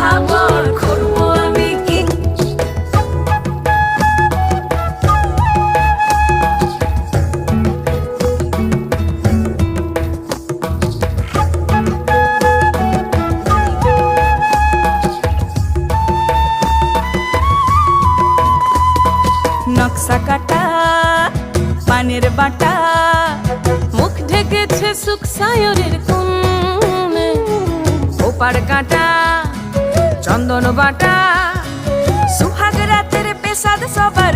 ভাবর করবো আমি কি। নকশা কাটা পানের বাটা, মুখ ঢেকেছে সুখ সায়রের কোণে, ওপার কাটা চন্দন বাটা, সুহাগ রাতের পেশাদ সবার